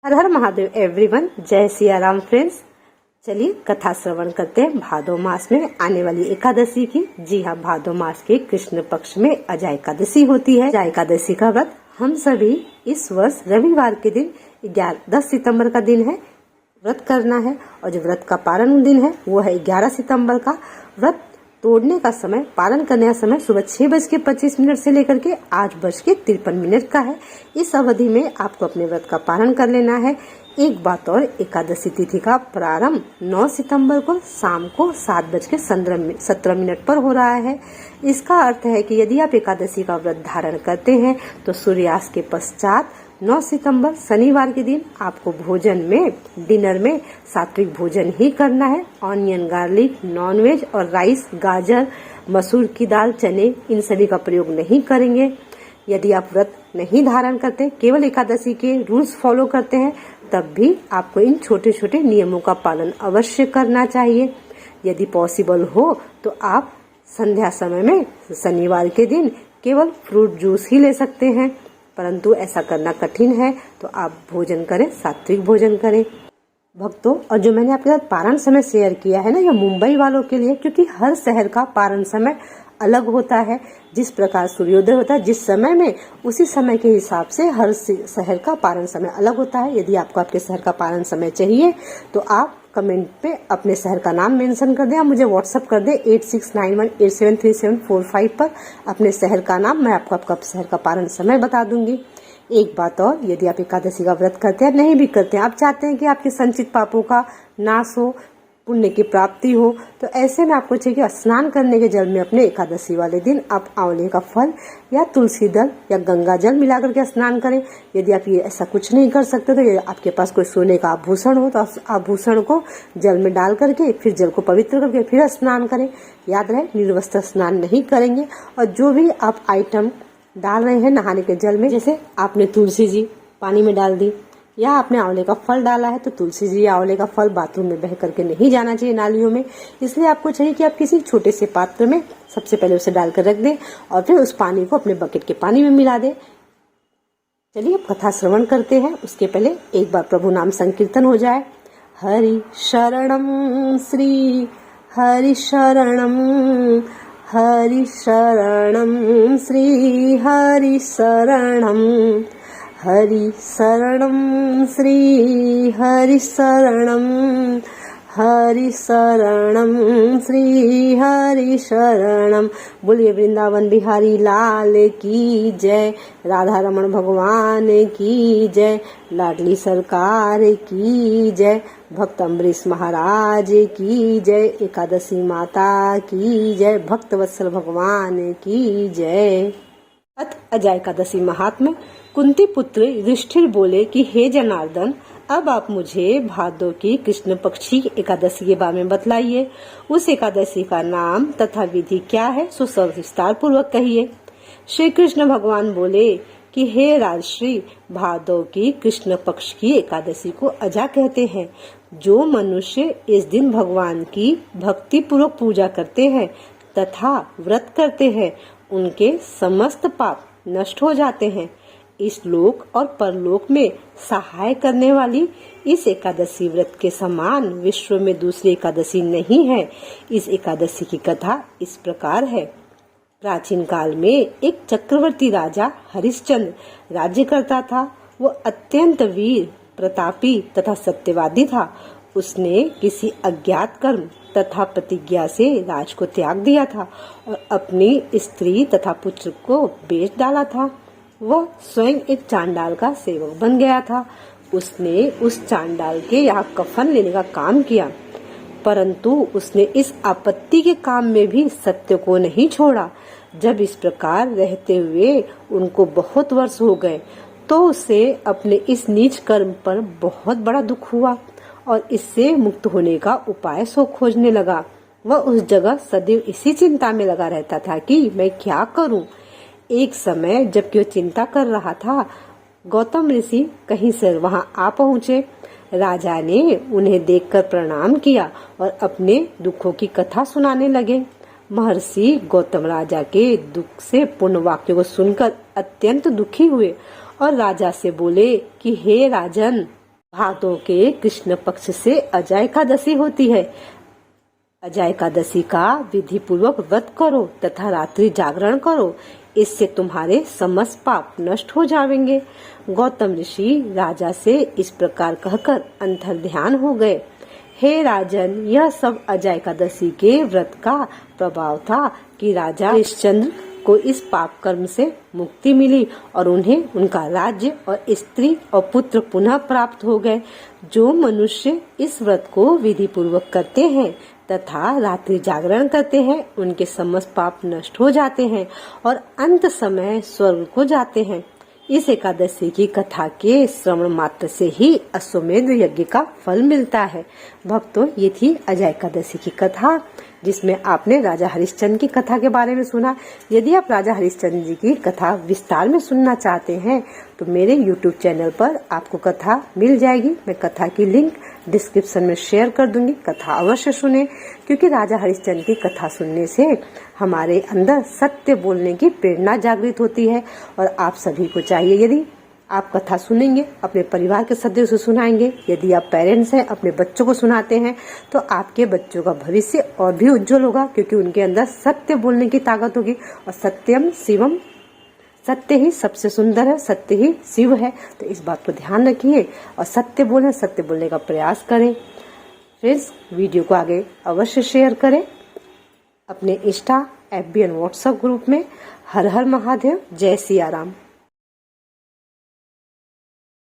हर हर Mahadev everyone, जय Siya Ram friends. चलिए कथा श्रवण करते हैं भादो मास में आने वाली एकादशी की। जी हाँ, भादो मास के कृष्ण पक्ष में अजा एकादशी होती है। अजा एकादशी का व्रत हम सभी इस वर्ष रविवार के दिन 10 सितंबर का दिन है व्रत करना है, और जो व्रत का पारण दिन है वो है 11 सितंबर का। व्रत तोड़ने का समय, पालन करने का समय सुबह 6:25 से लेकर के 8:53 का है। इस अवधि में आपको अपने व्रत का पालन कर लेना है। एक बात और, एकादशी तिथि का प्रारंभ 9 सितंबर को शाम को 7:17 पर हो रहा है। इसका अर्थ है कि यदि आप एकादशी का व्रत धारण करते हैं तो सूर्यास्त के पश्चात 9 सितंबर शनिवार के दिन आपको भोजन में, डिनर में सात्विक भोजन ही करना है। ऑनियन, गार्लिक, नॉनवेज और राइस, गाजर, मसूर की दाल, चने, इन सभी का प्रयोग नहीं करेंगे। यदि आप व्रत नहीं धारण करते, केवल एकादशी के रूल्स फॉलो करते हैं, तब भी आपको इन छोटे छोटे नियमों का पालन अवश्य करना चाहिए। यदि पॉसिबल हो तो आप संध्या समय में शनिवार के दिन केवल फ्रूट जूस ही ले सकते हैं, परंतु ऐसा करना कठिन है तो आप भोजन करें, सात्विक भोजन करें। भक्तों, और जो मैंने आपके साथ पारण समय शेयर किया है ना, यह मुंबई वालों के लिए, क्योंकि हर शहर का पारण समय अलग होता है। जिस प्रकार सूर्योदय होता है जिस समय में, उसी समय के हिसाब से हर शहर का पारण समय अलग होता है। यदि आपको आपके शहर का पारण समय चाहिए तो आप कमेंट पे अपने शहर का नाम मेंशन कर दें, आप मुझे व्हाट्सअप कर दें 8691873745 पर अपने शहर का नाम। मैं आपको आपका शहर का पारण समय बता दूंगी। एक बात और, यदि आप एकादशी का व्रत करते हैं, नहीं भी करते हैं, आप चाहते हैं कि आपके संचित पापों का नाश हो, पुण्य की प्राप्ति हो, तो ऐसे में आपको चाहिए कि स्नान करने के जल में अपने एकादशी वाले दिन आप आंवले का फल या तुलसी दल या गंगा जल मिलाकर के स्नान करें। यदि आप ये ऐसा कुछ नहीं कर सकते तो यदि आपके पास कोई सोने का आभूषण हो तो आभूषण को जल में डाल करके फिर जल को पवित्र करके फिर स्नान करें। याद रहे, निर्वस्त्र स्नान नहीं करेंगे। और जो भी आप आइटम डाल रहे हैं नहाने के जल में, जैसे आपने तुलसी जी पानी में डाल दी या आपने आंवले का फल डाला है, तो तुलसी जी या आंवले का फल बाथरूम में बह करके नहीं जाना चाहिए, नालियों में। इसलिए आपको चाहिए कि आप किसी छोटे से पात्र में सबसे पहले उसे डालकर रख दें और फिर उस पानी को अपने बकेट के पानी में मिला दें। चलिए अब कथा श्रवण करते हैं। उसके पहले एक बार प्रभु नाम संकीर्तन हो जाए। हरि शरणम श्री हरि शरणम, हरि शरणम श्री हरि शरणम, हरि शरणम श्री हरि शरणम, हरि शरणम श्री हरि शरणम। बोलिए वृंदावन बिहारी लाल की जय, राधा रमण भगवान की जय, लाडली सरकार की जय, भक्त अम्बरीश महाराज की जय, एकादशी माता की जय, भक्त वत्सल भगवान की जय। अथ अजा एकादशी महात्म्य। कुंती पुत्र युधिष्ठिर बोले कि हे जनार्दन, अब आप मुझे भादो की कृष्ण पक्षी एकादशी के बारे में बतलाइए। उस एकादशी का नाम तथा विधि क्या है, सो सब विस्तार पूर्वक कहिए। श्री कृष्ण भगवान बोले कि हे राजश्री, भादो की कृष्ण पक्ष की एकादशी को अजा कहते हैं। जो मनुष्य इस दिन भगवान की भक्ति पूर्वक पूजा करते हैं तथा व्रत करते हैं, उनके समस्त पाप नष्ट हो जाते हैं। इस लोक और परलोक में सहाय करने वाली इस एकादशी व्रत के समान विश्व में दूसरी एकादशी नहीं है। इस एकादशी की कथा इस प्रकार है। प्राचीन काल में एक चक्रवर्ती राजा हरिश्चंद्र राज्य करता था। वो अत्यंत वीर, प्रतापी तथा सत्यवादी था। उसने किसी अज्ञात कर्म तथा प्रतिज्ञा से राज को त्याग दिया था और अपनी स्त्री तथा पुत्र को बेच डाला था। वह स्वयं एक चांडाल का सेवक बन गया था। उसने उस चांडाल के यहाँ कफन लेने का काम किया, परंतु उसने इस आपत्ति के काम में भी सत्य को नहीं छोड़ा। जब इस प्रकार रहते हुए उनको बहुत वर्ष हो गए तो उसे अपने इस नीच कर्म पर बहुत बड़ा दुख हुआ और इससे मुक्त होने का उपाय सो खोजने लगा। वह उस जगह सदैव इसी चिंता में लगा रहता था कि मैं क्या करूं। एक समय जबकि वो चिंता कर रहा था, गौतम ऋषि कहीं से वहां आ पहुँचे। राजा ने उन्हें देखकर प्रणाम किया और अपने दुखों की कथा सुनाने लगे। महर्षि गौतम राजा के दुख से पूर्ण वाक्य को सुनकर अत्यंत दुखी हुए और राजा से बोले कि हे राजन, भादों के कृष्ण पक्ष से अजय एकादशी होती है। अजय एकादशी का विधि पूर्वक व्रत करो तथा रात्रि जागरण करो, इससे तुम्हारे समस्त पाप नष्ट हो जाएंगे। गौतम ऋषि राजा से इस प्रकार कहकर अंतर ध्यान हो गए। हे राजन, यह सब अजय एकादशी के व्रत का प्रभाव था कि राजा हरिश्चंद्र को इस पाप कर्म से मुक्ति मिली और उन्हें उनका राज्य और स्त्री और पुत्र पुनः प्राप्त हो गए। जो मनुष्य इस व्रत को विधि पूर्वक करते हैं तथा रात्रि जागरण करते हैं, उनके समस्त पाप नष्ट हो जाते हैं और अंत समय स्वर्ग को जाते हैं। इस एकादशी की कथा के श्रवण मात्र से ही अश्वमेध यज्ञ का फल मिलता है। भक्तों, ये थी अजय एकादशी की कथा, जिसमें आपने राजा हरिश्चंद्र की कथा के बारे में सुना। यदि आप राजा हरिश्चंद्र जी की कथा विस्तार में सुनना चाहते हैं तो मेरे YouTube चैनल पर आपको कथा मिल जाएगी। मैं कथा की लिंक डिस्क्रिप्शन में शेयर कर दूंगी। कथा अवश्य सुने, क्योंकि राजा हरिश्चंद्र की कथा सुनने से हमारे अंदर सत्य बोलने की प्रेरणा जागृत होती है। और आप सभी को चाहिए, यदि आप कथा सुनेंगे अपने परिवार के सदस्यों से सुनाएंगे, यदि आप पेरेंट्स हैं अपने बच्चों को सुनाते हैं, तो आपके बच्चों का भविष्य और भी उज्जवल होगा, क्योंकि उनके अंदर सत्य बोलने की ताकत होगी। और सत्यम शिवम, सत्य ही सबसे सुंदर है, सत्य ही शिव है। तो इस बात को ध्यान रखिए और सत्य बोलें, सत्य बोलने का प्रयास करें। फ्रेंड्स, वीडियो को आगे अवश्य शेयर करें अपने इंस्टा, FB और व्हाट्सएप ग्रुप में। हर हर महादेव, जय सिया राम।